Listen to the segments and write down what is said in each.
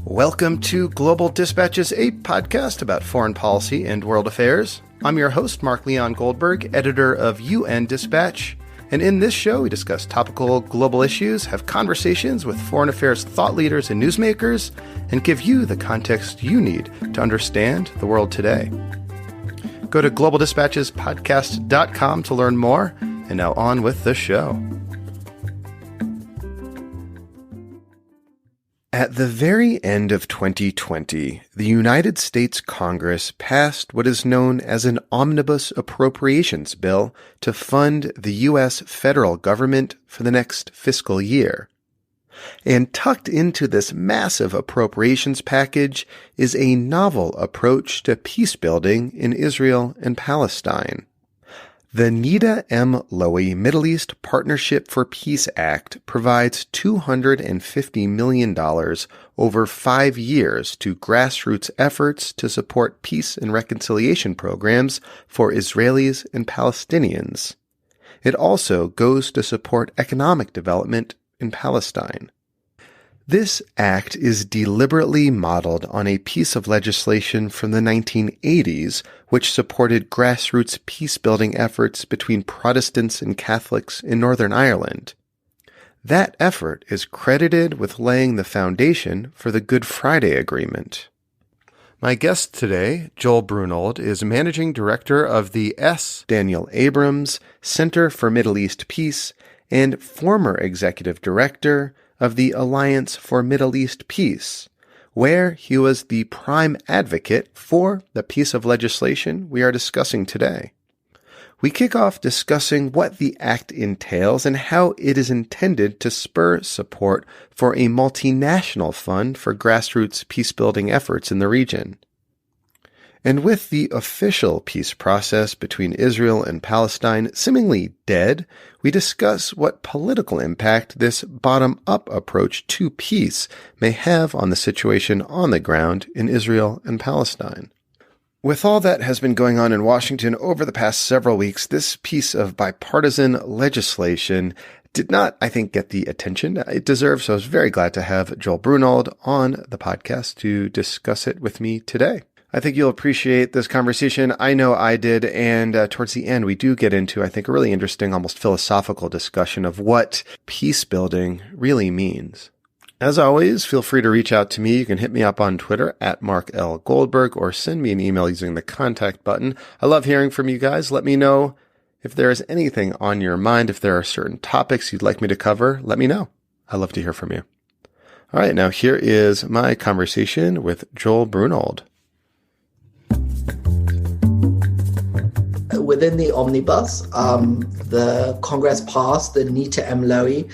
Welcome to Global Dispatches, a podcast about foreign policy and world affairs. I'm your host, Mark Leon Goldberg, editor of UN Dispatch. And in this show, we discuss topical global issues, have conversations with foreign affairs thought leaders and newsmakers, and give you the context you need to understand the world today. Go to globaldispatchespodcast.com to learn more. And now on with the show. At the very end of 2020, the United States Congress passed what is known as an omnibus appropriations bill to fund the U.S. federal government for the next fiscal year. And tucked into this massive appropriations package is a novel approach to peace building in Israel and Palestine. The Nita M. Lowey Middle East Partnership for Peace Act provides $250 million over 5 years to grassroots efforts to support peace and reconciliation programs for Israelis and Palestinians. It also goes to support economic development in Palestine. This act is deliberately modeled on a piece of legislation from the 1980s, which supported grassroots peace-building efforts between Protestants and Catholics in Northern Ireland. That effort is credited with laying the foundation for the Good Friday Agreement. My guest today, Joel Brunold, is Managing Director of the S. Daniel Abrams Center for Middle East Peace and former Executive Director of the Alliance for Middle East Peace, where he was the prime advocate for the piece of legislation we are discussing today. We kick off discussing what the act entails and how it is intended to spur support for a multinational fund for grassroots peace-building efforts in the region. And with the official peace process between Israel and Palestine seemingly dead, we discuss what political impact this bottom-up approach to peace may have on the situation on the ground in Israel and Palestine. With all that has been going on in Washington over the past several weeks, this piece of bipartisan legislation did not, I think, get the attention it deserves, so I was very glad to have Joel Brunold on the podcast to discuss it with me today. I think you'll appreciate this conversation. I know I did. And towards the end, we do get into, I think, a really interesting, almost philosophical discussion of what peace building really means. As always, feel free to reach out to me. You can hit me up on Twitter at Mark L. Goldberg or send me an email using the contact button. I love hearing from you guys. Let me know if there is anything on your mind. If there are certain topics you'd like me to cover, let me know. I love to hear from you. All right, now here is my conversation with Joel Brunold. Within the omnibus, the Congress passed the Nita M. Lowey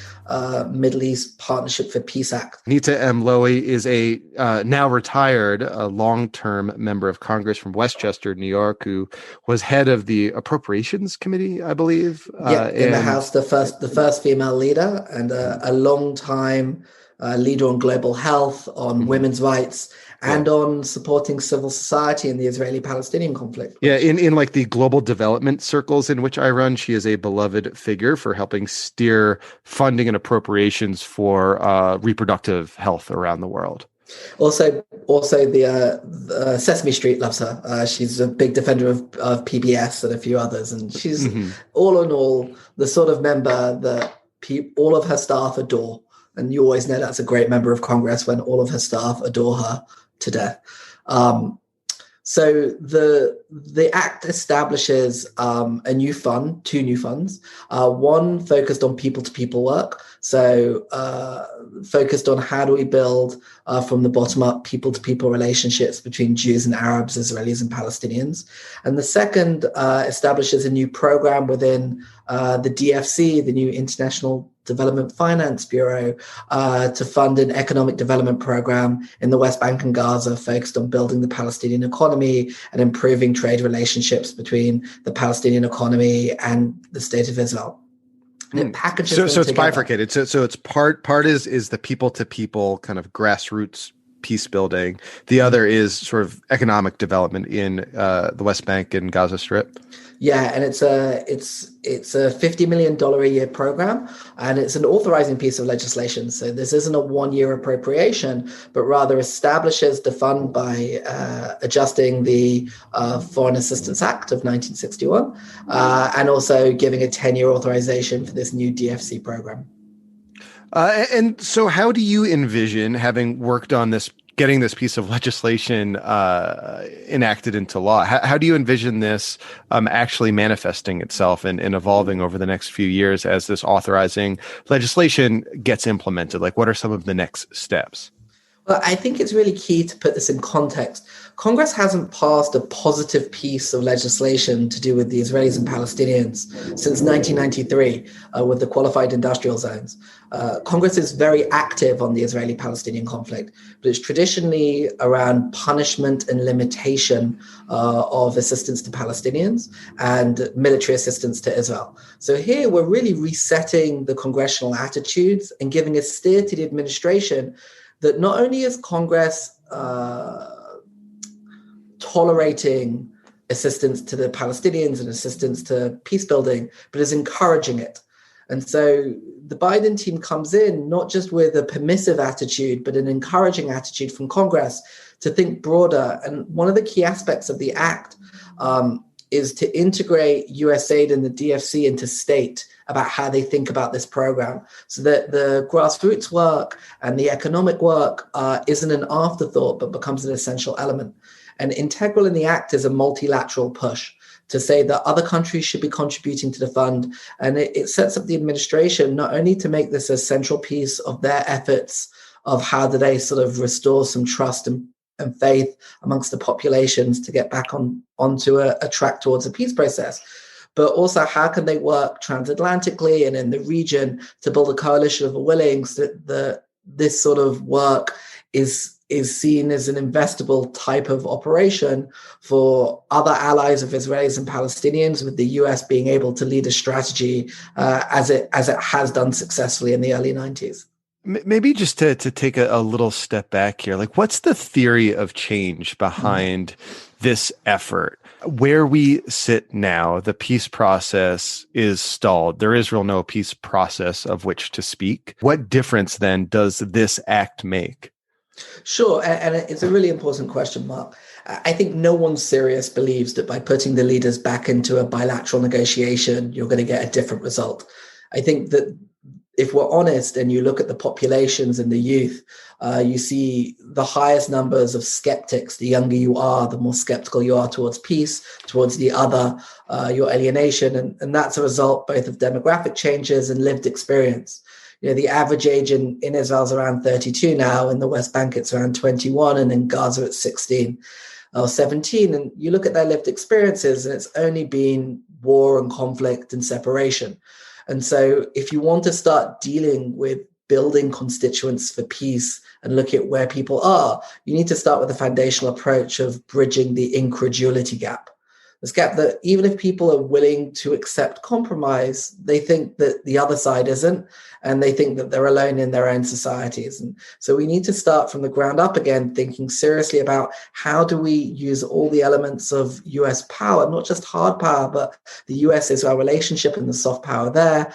Middle East Partnership for Peace Act. Nita M. Lowey is a now retired long-term member of Congress from Westchester, New York, who was head of the Appropriations Committee, I believe. In the House, the first female leader, and a long-time leader on global health, on women's rights, and on supporting civil society in the Israeli-Palestinian conflict. Yeah, in like the global development circles in which I run, she is a beloved figure for helping steer funding and appropriations for reproductive health around the world. Also, the Sesame Street loves her. She's a big defender of PBS and a few others, and she's all in all the sort of member that all of her staff adore. And you always know that's a great member of Congress when all of her staff adore her to death. So the act establishes a new fund, two new funds, one focused on people-to-people work. So focused on how do we build from the bottom up people-to-people relationships between Jews and Arabs, Israelis and Palestinians. And the second establishes a new program within the DFC, the new International Development Finance Bureau, to fund an economic development program in the West Bank and Gaza focused on building the Palestinian economy and improving trade relationships between the Palestinian economy and the State of Israel. And it packages them so it's together. bifurcated. So it's part is the people to people kind of grassroots peace building. The other is sort of economic development in the West Bank and Gaza Strip. Yeah, and it's a $50 million a year program, and it's an authorizing piece of legislation. So this isn't a 1 year appropriation, but rather establishes the fund by adjusting the Foreign Assistance Act of 1961, and also giving a 10-year authorization for this new DFC program. And so, how do you envision, having worked on this, getting this piece of legislation enacted into law? How do you envision this actually manifesting itself and evolving over the next few years as this authorizing legislation gets implemented? Like, what are some of the next steps? Well, I think it's really key to put this in context. Congress hasn't passed a positive piece of legislation to do with the Israelis and Palestinians since 1993 with the qualified industrial zones. Congress is very active on the Israeli-Palestinian conflict, but it's traditionally around punishment and limitation of assistance to Palestinians and military assistance to Israel. So here we're really resetting the congressional attitudes and giving a steer to the administration that not only is Congress tolerating assistance to the Palestinians and assistance to peace building, but is encouraging it. And so the Biden team comes in not just with a permissive attitude, but an encouraging attitude from Congress to think broader. And one of the key aspects of the act is to integrate USAID and the DFC into state about how they think about this program, so that the grassroots work and the economic work isn't an afterthought, but becomes an essential element. And integral in the act is a multilateral push to say that other countries should be contributing to the fund. And it sets up the administration not only to make this a central piece of their efforts of how do they sort of restore some trust and faith amongst the populations to get back onto a track towards a peace process, but also how can they work transatlantically and in the region to build a coalition of willings that this sort of work is seen as an investable type of operation for other allies of Israelis and Palestinians, with the US being able to lead a strategy as it has done successfully in the early 90s. Maybe just to take a little step back here, like what's the theory of change behind this effort? Where we sit now, the peace process is stalled. There is no peace process of which to speak. What difference then does this act make? Sure, and it's a really important question, Mark. I think no one serious believes that by putting the leaders back into a bilateral negotiation, you're going to get a different result. I think that if we're honest and you look at the populations and the youth, you see the highest numbers of skeptics. The younger you are, the more skeptical you are towards peace, towards the other, your alienation. And that's a result both of demographic changes and lived experience. You know, the average age in Israel is around 32 now. In the West Bank, it's around 21. And in Gaza, it's 16 or 17. And you look at their lived experiences, and it's only been war and conflict and separation. And so if you want to start dealing with building constituents for peace and look at where people are, you need to start with a foundational approach of bridging the incredulity gap. This gap that even if people are willing to accept compromise, they think that the other side isn't, and they think that they're alone in their own societies. And so we need to start from the ground up again, thinking seriously about how do we use all the elements of US power, not just hard power, but the US-Israel relationship and the soft power there,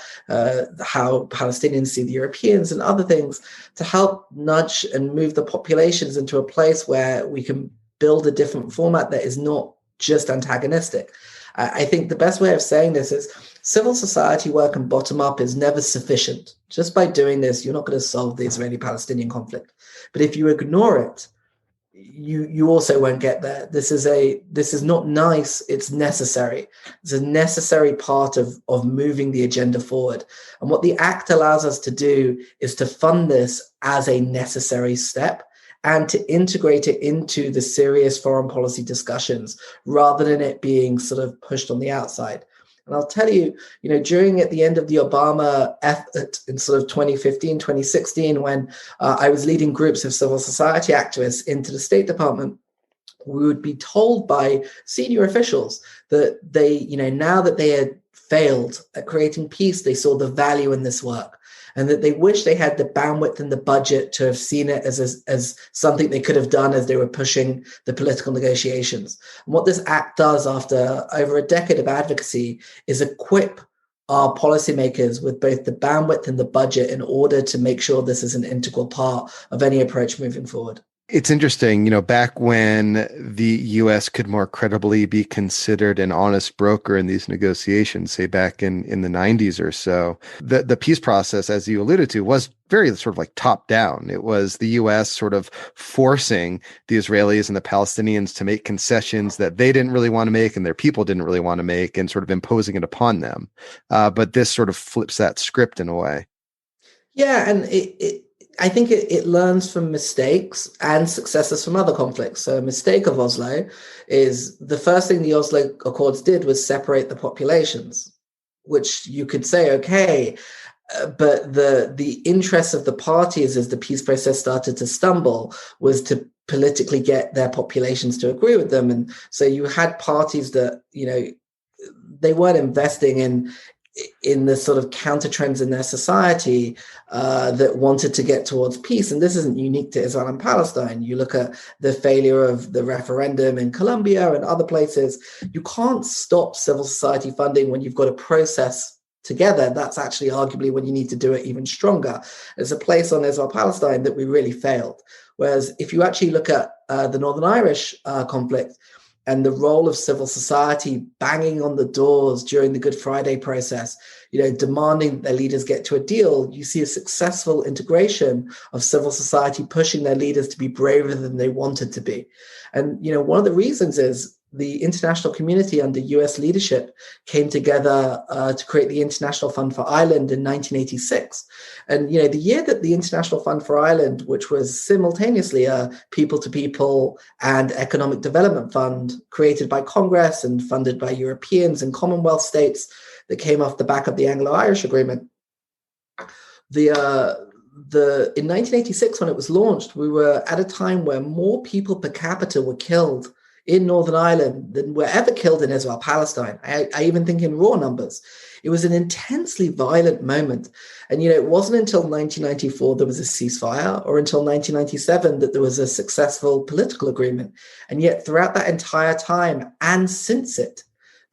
how Palestinians see the Europeans and other things, to help nudge and move the populations into a place where we can build a different format that is not just antagonistic. I think the best way of saying this is civil society work and bottom up is never sufficient. Just by doing this, you're not going to solve the Israeli-Palestinian conflict. But if you ignore it, you also won't get there. This is not nice. It's necessary. It's a necessary part of moving the agenda forward. And what the act allows us to do is to fund this as a necessary step, and to integrate it into the serious foreign policy discussions rather than it being sort of pushed on the outside. And I'll tell you, during at the end of the Obama effort in sort of 2015, 2016, when I was leading groups of civil society activists into the State Department, we would be told by senior officials that they, now that they had failed at creating peace, they saw the value in this work. and that they wish they had the bandwidth and the budget to have seen it as something they could have done as they were pushing the political negotiations. And what this act does after over a decade of advocacy is equip our policymakers with both the bandwidth and the budget in order to make sure this is an integral part of any approach moving forward. It's interesting, back when the U.S. could more credibly be considered an honest broker in these negotiations, say back in the 90s or so, the peace process, as you alluded to, was very sort of like top down. It was the U.S. sort of forcing the Israelis and the Palestinians to make concessions that they didn't really want to make and their people didn't really want to make, and sort of imposing it upon them. But this sort of flips that script in a way. Yeah, and I think it learns from mistakes and successes from other conflicts. So a mistake of Oslo is the first thing the Oslo Accords did was separate the populations, which you could say, okay, but the interests of the parties as the peace process started to stumble was to politically get their populations to agree with them. And so you had parties that, they weren't investing in the sort of counter trends in their society that wanted to get towards peace. And this isn't unique to Israel and Palestine. You look at the failure of the referendum in Colombia and other places. You can't stop civil society funding when you've got a process together. That's actually arguably when you need to do it even stronger. There's a place on Israel-Palestine that we really failed. Whereas if you actually look at the Northern Irish conflict, and the role of civil society banging on the doors during the Good Friday process, demanding that their leaders get to a deal, you see a successful integration of civil society pushing their leaders to be braver than they wanted to be. And, one of the reasons is the international community under US leadership came together to create the International Fund for Ireland in 1986. And, the year that the International Fund for Ireland, which was simultaneously a people-to-people and economic development fund created by Congress and funded by Europeans and Commonwealth states that came off the back of the Anglo-Irish Agreement, in 1986, when it was launched, we were at a time where more people per capita were killed in Northern Ireland than were ever killed in Israel-Palestine. I even think in raw numbers. It was an intensely violent moment. And, it wasn't until 1994 there was a ceasefire, or until 1997 that there was a successful political agreement. And yet throughout that entire time, and since it,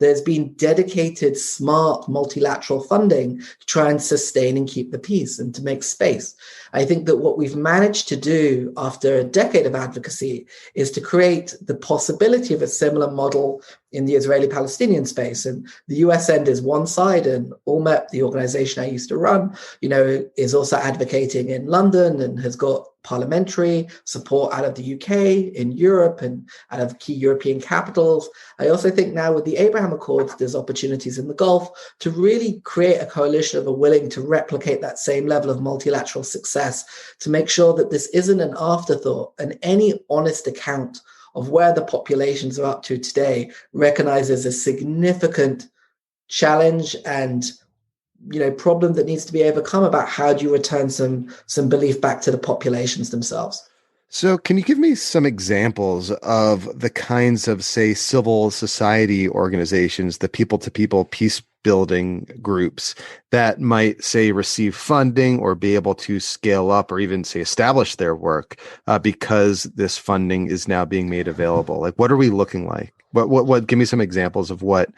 there's been dedicated, smart, multilateral funding to try and sustain and keep the peace and to make space. I think that what we've managed to do after a decade of advocacy is to create the possibility of a similar model in the Israeli-Palestinian space. And the US end is one side, and ULMEP, the organization I used to run, is also advocating in London and has got parliamentary support out of the UK, in Europe, and out of key European capitals. I also think now with the Abraham Accords, there's opportunities in the Gulf to really create a coalition of a willing to replicate that same level of multilateral success, to make sure that this isn't an afterthought, and any honest account of where the populations are up to today recognizes a significant challenge and problem that needs to be overcome about how do you return some belief back to the populations themselves. So can you give me some examples of the kinds of, say, civil society organizations, the people-to-people peace building groups that might, say, receive funding or be able to scale up or even, say, establish their work because this funding is now being made available? Like, what are we looking like? What give me some examples of what,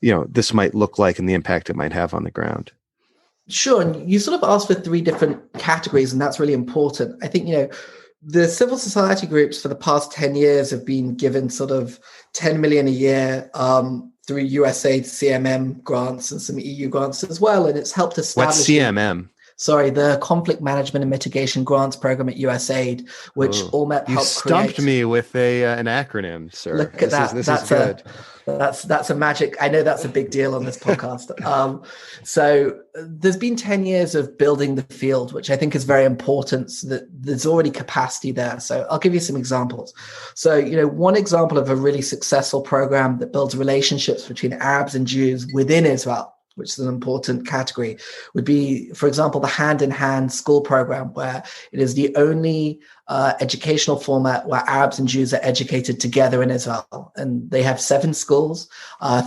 this might look like and the impact it might have on the ground. Sure. And you sort of asked for 3 different categories, and that's really important. I think, the civil society groups for the past 10 years have been given sort of 10 million a year through USAID CMM grants and some EU grants as well. And it's helped establish— What's CMM? Sorry, the Conflict Management and Mitigation Grants Program at USAID, which ULMEP helped create. You stumped me with an acronym, sir. Look at that. This is good. That's a magic. I know that's a big deal on this podcast. So there's been 10 years of building the field, which I think is very important, so that there's already capacity there. So I'll give you some examples. So, one example of a really successful program that builds relationships between Arabs and Jews within Israel which is an important category, would be, for example, the hand-in-hand school program, where it is the only educational format where Arabs and Jews are educated together in Israel. And they have 7 schools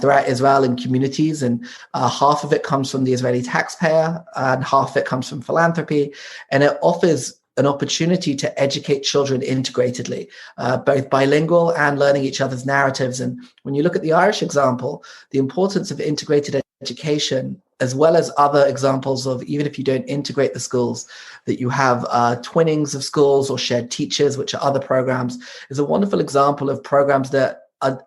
throughout Israel in communities, and half of it comes from the Israeli taxpayer and half of it comes from philanthropy. And it offers an opportunity to educate children integratedly, both bilingual and learning each other's narratives. And when you look at the Irish example, the importance of integrated education, as well as other examples of, even if you don't integrate the schools, that you have twinnings of schools or shared teachers, which are other programs, is a wonderful example of programs that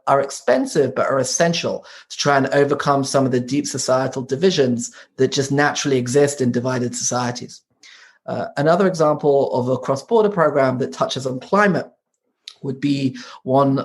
are expensive but are essential to try and overcome some of the deep societal divisions that just naturally exist in divided societies. Another example of a cross-border program that touches on climate would be one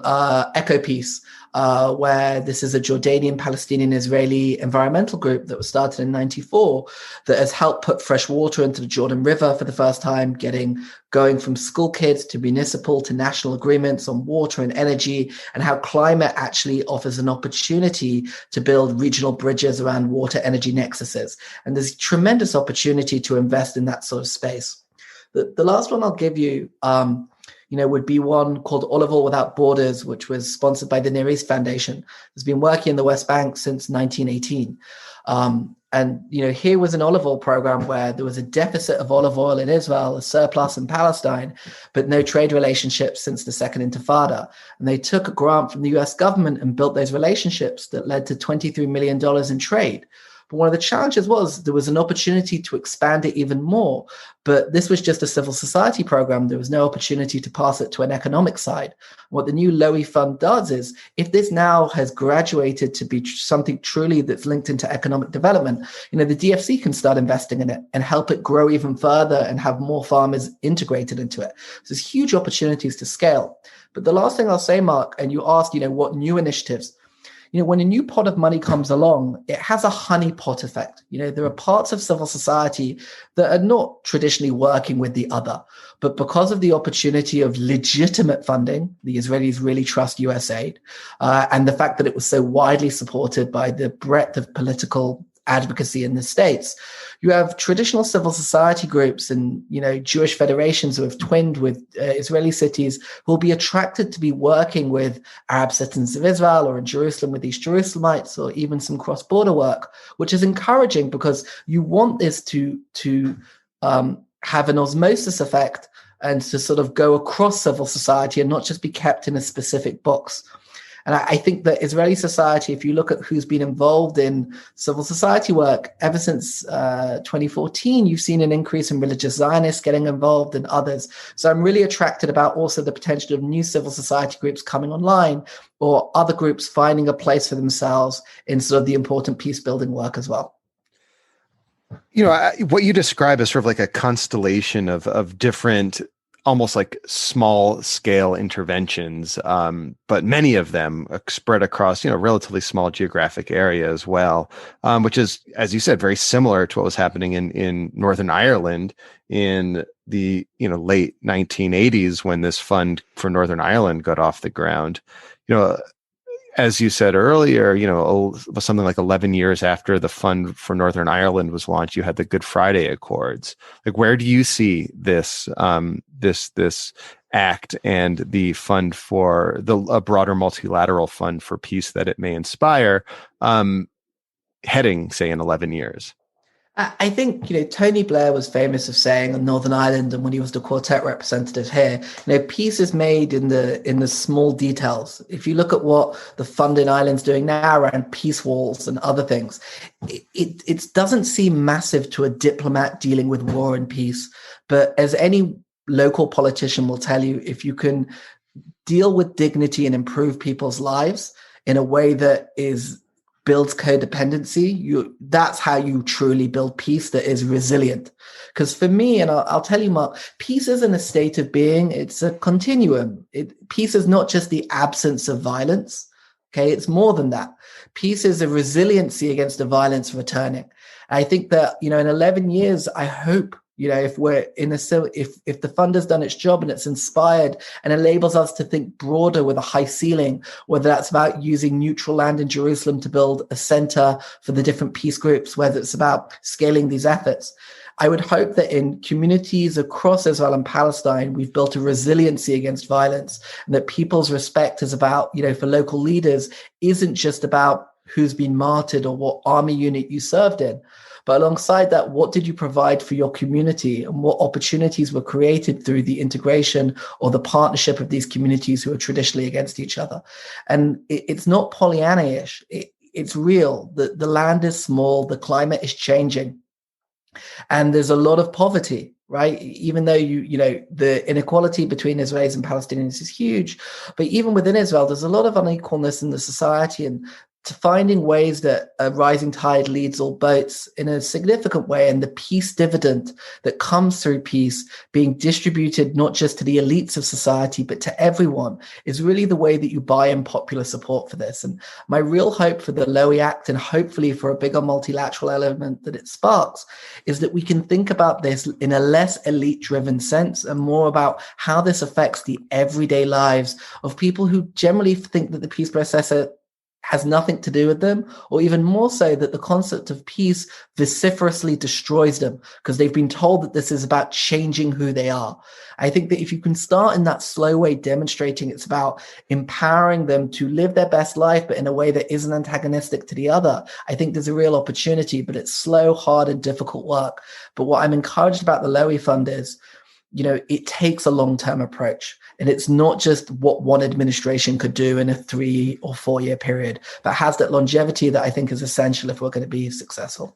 Echo Peace, where this is a Jordanian, Palestinian, Israeli environmental group that was started in '94 that has helped put fresh water into the Jordan River for the first time, going from school kids to municipal to national agreements on water and energy, and how climate actually offers an opportunity to build regional bridges around water energy nexuses. And there's tremendous opportunity to invest in that sort of space. The last one I'll give you would be one called Olive Oil Without Borders, which was sponsored by the Near East Foundation. It's been working in the West Bank since 1918. And here was an olive oil program where there was a deficit of olive oil in Israel, a surplus in Palestine, but no trade relationships since the Second Intifada. And they took a grant from the US government and built those relationships that led to $23 million in trade. But one of the challenges was there was an opportunity to expand it even more. But this was just a civil society program. There was no opportunity to pass it to an economic side. What the new Lowy Fund does is, if this now has graduated to be something truly that's linked into economic development, the DFC can start investing in it and help it grow even further and have more farmers integrated into it. So there's huge opportunities to scale. But the last thing I'll say, Mark, and you asked, what new initiatives? When a new pot of money comes along, it has a honeypot effect. There are parts of civil society that are not traditionally working with the other, but because of the opportunity of legitimate funding, the Israelis really trust US aid, and the fact that it was so widely supported by the breadth of political advocacy in the States. You have traditional civil society groups and, Jewish federations who have twinned with Israeli cities who will be attracted to be working with Arab citizens of Israel, or in Jerusalem with East Jerusalemites, or even some cross-border work, which is encouraging because you want this to have an osmosis effect and to sort of go across civil society and not just be kept in a specific box. And I think that Israeli society, if you look at who's been involved in civil society work ever since 2014, you've seen an increase in religious Zionists getting involved and others. So I'm really attracted about also the potential of new civil society groups coming online, or other groups finding a place for themselves in sort of the important peace building work as well. What you describe is sort of like a constellation of different, almost like small scale interventions, but many of them spread across, relatively small geographic area as well, which is, as you said, very similar to what was happening in Northern Ireland in the, late 1980s when this fund for Northern Ireland got off the ground. As you said earlier, something like 11 years after the fund for Northern Ireland was launched, you had the Good Friday Accords. Like, where do you see this this act and the fund for a broader multilateral fund for peace that it may inspire heading, say, in 11 years? I think, Tony Blair was famous of saying on Northern Ireland, and when he was the quartet representative here, peace is made in the small details. If you look at what the fund in Ireland's doing now around peace walls and other things, it doesn't seem massive to a diplomat dealing with war and peace. But as any local politician will tell you, if you can deal with dignity and improve people's lives in a way that builds codependency, that's how you truly build peace that is resilient. Because for me, and I'll tell you, Mark, peace isn't a state of being, it's a continuum. Peace is not just the absence of violence, okay? It's more than that. Peace is a resiliency against the violence returning. I think that, in 11 years, I hope If we're if the fund has done its job and it's inspired and enables us to think broader with a high ceiling, whether that's about using neutral land in Jerusalem to build a center for the different peace groups, whether it's about scaling these efforts, I would hope that in communities across Israel and Palestine, we've built a resiliency against violence, and that people's respect is about, for local leaders, isn't just about who's been martyred or what army unit you served in. But alongside that, what did you provide for your community, and what opportunities were created through the integration or the partnership of these communities who are traditionally against each other? And it's not Pollyanna-ish. It's real. The land is small. The climate is changing. And there's a lot of poverty, right? Even though the inequality between Israelis and Palestinians is huge, but even within Israel, there's a lot of unequalness in the society, and to finding ways that a rising tide leads all boats in a significant way, and the peace dividend that comes through peace being distributed not just to the elites of society, but to everyone, is really the way that you buy in popular support for this. And my real hope for the Lowy Act, and hopefully for a bigger multilateral element that it sparks, is that we can think about this in a less elite-driven sense and more about how this affects the everyday lives of people who generally think that the peace process has nothing to do with them, or even more so, that the concept of peace vociferously destroys them because they've been told that this is about changing who they are. I think that if you can start in that slow way, demonstrating it's about empowering them to live their best life, but in a way that isn't antagonistic to the other, I think there's a real opportunity, but it's slow, hard, and difficult work. But what I'm encouraged about the Lowy Fund is, it takes a long-term approach, and it's not just what one administration could do in a 3 or 4 year period, but has that longevity that I think is essential if we're going to be successful.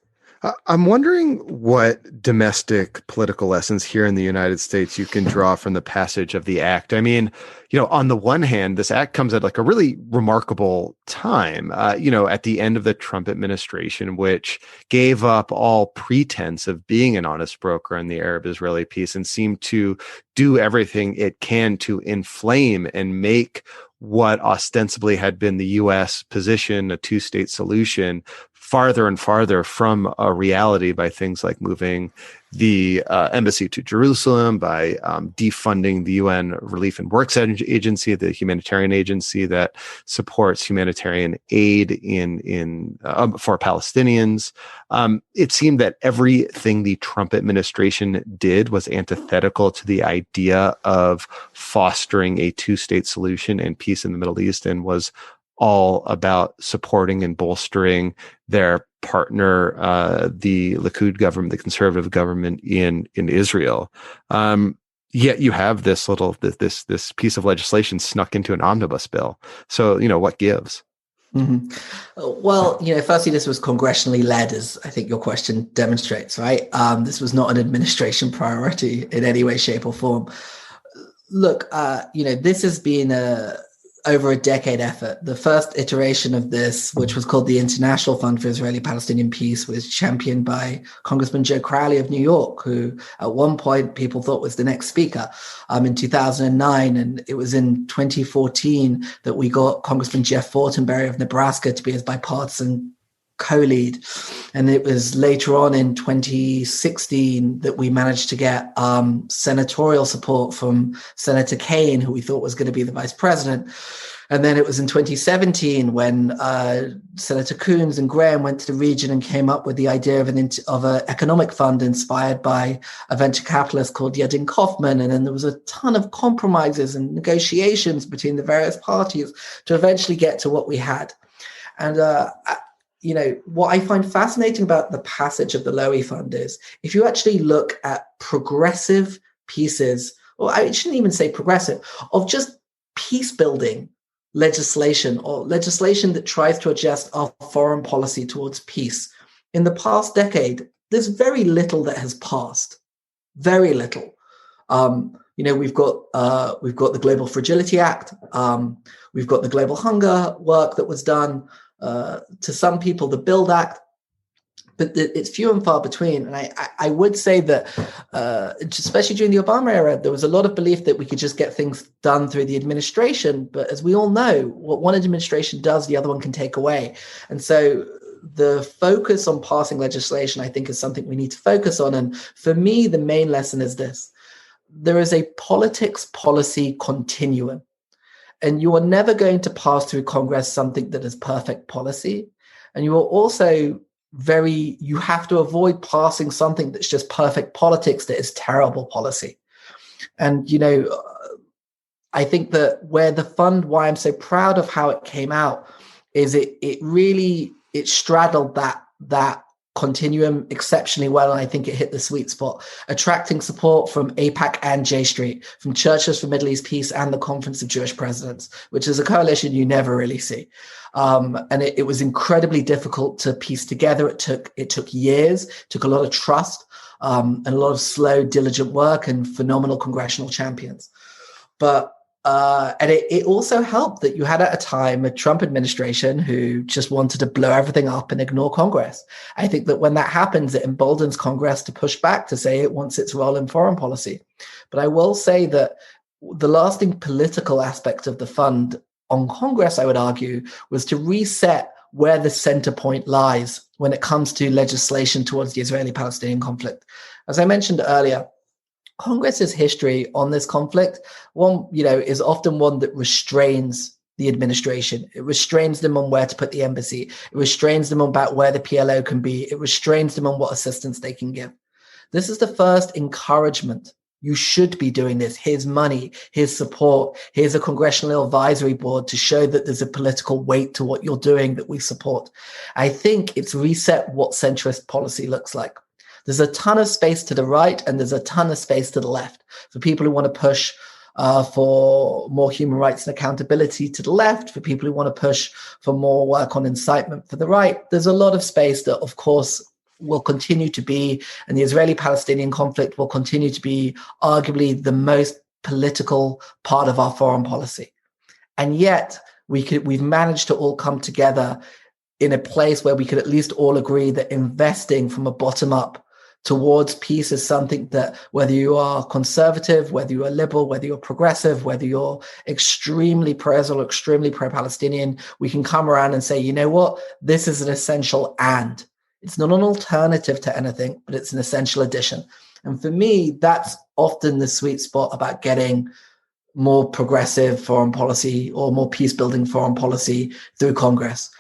I'm wondering what domestic political lessons here in the United States you can draw from the passage of the act. I mean, on the one hand, this act comes at like a really remarkable time, at the end of the Trump administration, which gave up all pretense of being an honest broker in the Arab-Israeli peace and seemed to do everything it can to inflame and make what ostensibly had been the U.S. position, a two-state solution, farther and farther from a reality by things like moving the embassy to Jerusalem, by defunding the UN Relief and Works Agency, the humanitarian agency that supports humanitarian aid for Palestinians. It seemed that everything the Trump administration did was antithetical to the idea of fostering a two-state solution and peace in the Middle East, and was all about supporting and bolstering their partner, the Likud government, the conservative government in Israel. Yet you have this piece of legislation snuck into an omnibus bill. So, what gives? Mm-hmm. Well, firstly, this was congressionally led, as I think your question demonstrates, right? This was not an administration priority in any way, shape, or form. Look, this has been over a decade effort. The first iteration of this, which was called the International Fund for Israeli-Palestinian Peace, was championed by Congressman Joe Crowley of New York, who at one point people thought was the next speaker in 2009. And it was in 2014 that we got Congressman Jeff Fortenberry of Nebraska to be his bipartisan co-lead. And it was later on in 2016 that we managed to get senatorial support from Senator Kaine, who we thought was going to be the vice president. And then it was in 2017 when Senator Coons and Graham went to the region and came up with the idea of an economic fund inspired by a venture capitalist called Yadin Kaufman. And then there was a ton of compromises and negotiations between the various parties to eventually get to what we had. And what I find fascinating about the passage of the Lowy Fund is if you actually look at progressive pieces, or I shouldn't even say progressive, of just peace building legislation, or legislation that tries to adjust our foreign policy towards peace. In the past decade, there's very little that has passed. Very little. We've got the Global Fragility Act. We've got the global hunger work that was done. To some people, the Build Act, but it's few and far between. And I would say that, especially during the Obama era, there was a lot of belief that we could just get things done through the administration. But as we all know, what one administration does, the other one can take away. And so the focus on passing legislation, I think, is something we need to focus on. And for me, the main lesson is this: there is a politics policy continuum. And you are never going to pass through Congress something that is perfect policy. And you are also you have to avoid passing something that's just perfect politics that is terrible policy. And, I think that why I'm so proud of how it came out is it straddled that continuum exceptionally well. And I think it hit the sweet spot, attracting support from AIPAC and J Street, from Churches for Middle East Peace and the Conference of Jewish Presidents, which is a coalition you never really see. And it was incredibly difficult to piece together. It took years, took a lot of trust, and a lot of slow, diligent work and phenomenal congressional champions. But and it also helped that you had at a time a Trump administration who just wanted to blow everything up and ignore Congress. I think that when that happens, it emboldens Congress to push back, to say it wants its role in foreign policy. But I will say that the lasting political aspect of the fund on Congress, I would argue, was to reset where the center point lies when it comes to legislation towards the Israeli-Palestinian conflict. As I mentioned earlier, Congress's history on this conflict, is often one that restrains the administration. It restrains them on where to put the embassy. It restrains them about where the PLO can be. It restrains them on what assistance they can give. This is the first encouragement. You should be doing this. Here's money, here's support, here's a congressional advisory board to show that there's a political weight to what you're doing that we support. I think it's reset what centrist policy looks like. There's a ton of space to the right and there's a ton of space to the left for people who want to push for more human rights and accountability to the left, for people who want to push for more work on incitement for the right. There's a lot of space that, of course, will continue to be, and the Israeli-Palestinian conflict will continue to be arguably the most political part of our foreign policy. And yet we've managed to all come together in a place where we could at least all agree that investing from a bottom up towards peace is something that, whether you are conservative, whether you are liberal, whether you're progressive, whether you're extremely pro-Israel or extremely pro-Palestinian, we can come around and say, you know what, this is an essential and. It's not an alternative to anything, but it's an essential addition. And for me, that's often the sweet spot about getting more progressive foreign policy or more peace-building foreign policy through Congress.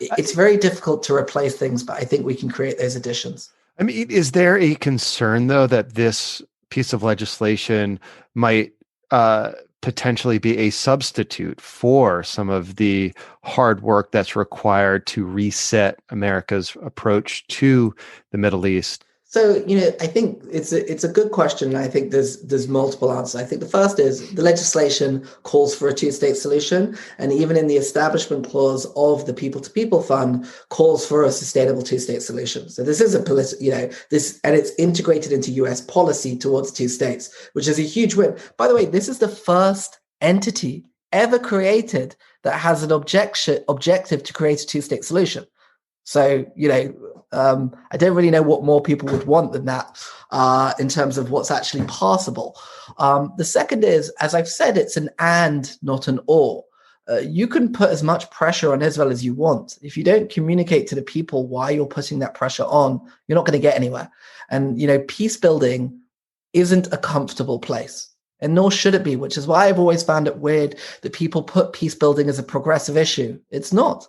It's very difficult to replace things, but I think we can create those additions. I mean, is there a concern, though, that this piece of legislation might potentially be a substitute for some of the hard work that's required to reset America's approach to the Middle East? So, I think it's a good question. And I think there's multiple answers. I think the first is the legislation calls for a two-state solution. And even in the establishment clause of the People-to-People Fund calls for a sustainable two-state solution. So this is a and it's integrated into US policy towards two states, which is a huge win. By the way, this is the first entity ever created that has an objective to create a two-state solution. So, I don't really know what more people would want than that in terms of what's actually possible. The second is, as I've said, it's an and, not an or. You can put as much pressure on Israel as you want. If you don't communicate to the people why you're putting that pressure on, you're not going to get anywhere. And, peace building isn't a comfortable place. And nor should it be, which is why I've always found it weird that people put peace building as a progressive issue. It's not.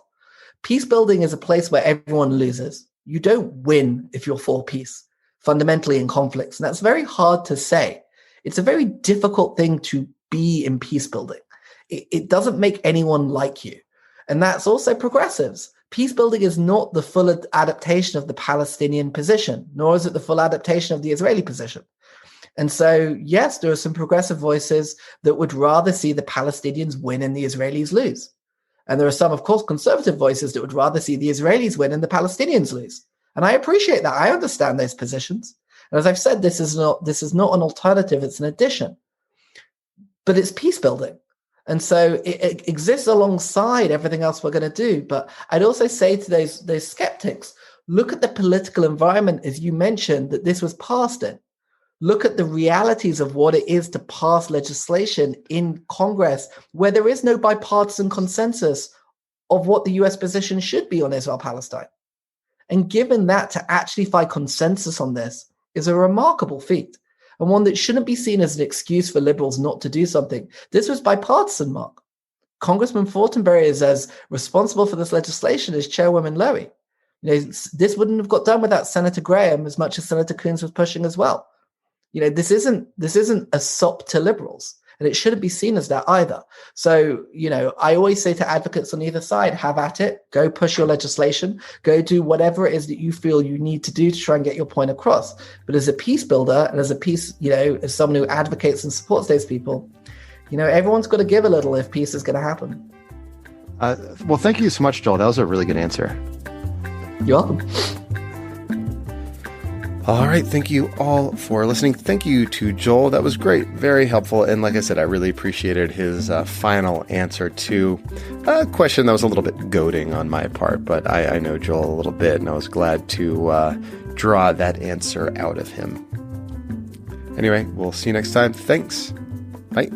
Peace building is a place where everyone loses. You don't win if you're for peace, fundamentally in conflicts. And that's very hard to say. It's a very difficult thing to be in peace building. It doesn't make anyone like you. And that's also progressives. Peace building is not the full adaptation of the Palestinian position, nor is it the full adaptation of the Israeli position. And so, yes, there are some progressive voices that would rather see the Palestinians win and the Israelis lose. And there are some, of course, conservative voices that would rather see the Israelis win and the Palestinians lose. And I appreciate that. I understand those positions. And as I've said, this is not an alternative, it's an addition. But it's peace building. And so it exists alongside everything else we're going to do. But I'd also say to those skeptics, look at the political environment, as you mentioned, that this was passed in. Look at the realities of what it is to pass legislation in Congress where there is no bipartisan consensus of what the US position should be on Israel-Palestine. And given that, to actually find consensus on this is a remarkable feat, and one that shouldn't be seen as an excuse for liberals not to do something. This was bipartisan, Mark. Congressman Fortenberry is as responsible for this legislation as Chairwoman Lowy. This wouldn't have got done without Senator Graham as much as Senator Coons was pushing as well. This isn't a sop to liberals, and it shouldn't be seen as that either. So, I always say to advocates on either side, have at it, go push your legislation, go do whatever it is that you feel you need to do to try and get your point across. But as a peace builder and as someone who advocates and supports those people, everyone's got to give a little if peace is going to happen. Well, thank you so much, Joel. That was a really good answer. You're welcome. All right. Thank you all for listening. Thank you to Joel. That was great. Very helpful. And like I said, I really appreciated his final answer to a question that was a little bit goading on my part, but I know Joel a little bit, and I was glad to draw that answer out of him. Anyway, we'll see you next time. Thanks. Bye.